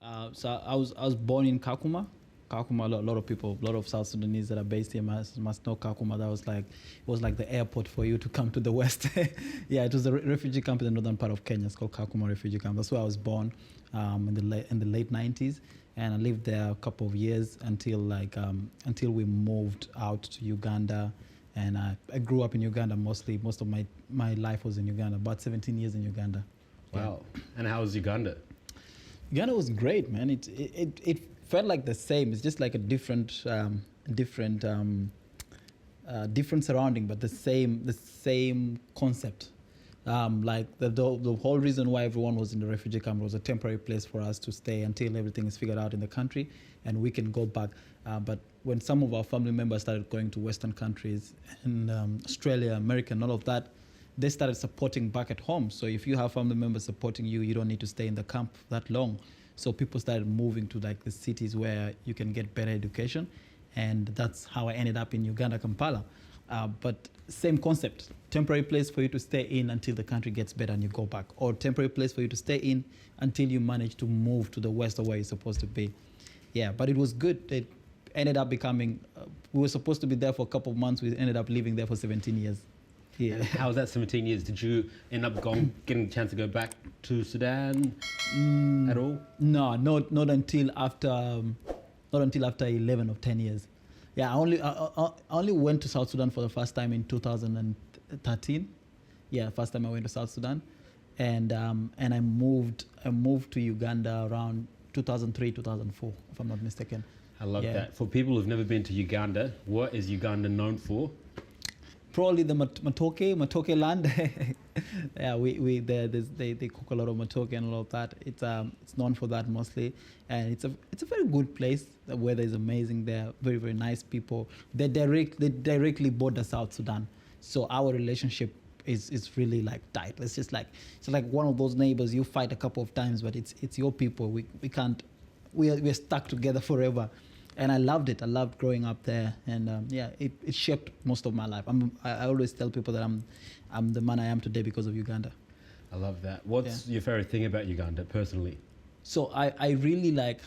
I was born in Kakuma. Kakuma, a lot of people, a lot of South Sudanese that are based here must know Kakuma. That was like, it was like the airport for you to come to the West. Yeah, it was a refugee camp in the northern part of Kenya. It's called Kakuma Refugee Camp. That's where I was born in the late 90s. And I lived there a couple of years until we moved out to Uganda. And I grew up in Uganda mostly. Most of my life was in Uganda, about 17 years in Uganda. Wow. And how was Uganda? Uganda was great, man. It felt like the same. It's just like a different surrounding, but the same concept. Like the whole reason why everyone was in the refugee camp was a temporary place for us to stay until everything is figured out in the country and we can go back. But when some of our family members started going to Western countries, in Australia, America, and all of that, they started supporting back at home. So if you have family members supporting you, you don't need to stay in the camp that long. So people started moving to like the cities where you can get better education. And that's how I ended up in Uganda, Kampala. But same concept, temporary place for you to stay in until the country gets better and you go back, or temporary place for you to stay in until you manage to move to the west of where you're supposed to be. Yeah, but it was good. It ended up becoming, we were supposed to be there for a couple of months. We ended up living there for 17 years. Yeah. And how was that 17 years? Did you end up getting a chance to go back to Sudan at all? No, not until after 11 or 10 years. Yeah, I only went to South Sudan for the first time in 2013. Yeah, first time I went to South Sudan, and I moved to Uganda around 2003, 2004, if I'm not mistaken. I love that. For people who've never been to Uganda, what is Uganda known for? Probably the matoke land. Yeah, they cook a lot of matoke and all of that. It's known for that mostly, and it's a very good place. The weather is amazing there. Very, very nice people. They directly border South Sudan, so our relationship is really like tight. It's like one of those neighbors. You fight a couple of times, but it's your people. We're stuck together forever. And I loved it. I loved growing up there, and it shaped most of my life. I always tell people that I'm the man I am today because of Uganda. I love that. What's your favorite thing about Uganda personally? So I really like,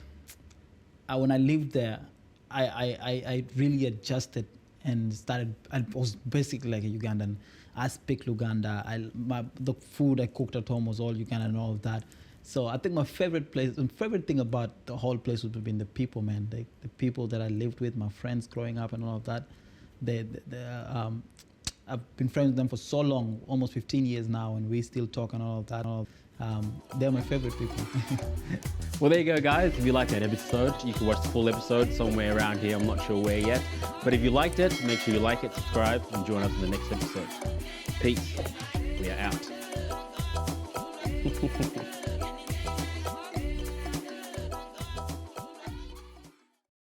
when I lived there, I really adjusted and started. I was basically like a Ugandan. I speak Luganda. The food I cooked at home was all Ugandan and all of that. So I think my favorite thing about the whole place would have been the people, man. The people that I lived with, my friends growing up and all of that. I've been friends with them for so long, almost 15 years now, and we still talk and all of that. They're my favorite people. Well, there you go, guys. If you liked that episode, you can watch the full episode somewhere around here. I'm not sure where yet. But if you liked it, make sure you like it, subscribe, and join us in the next episode. Peace. We are out.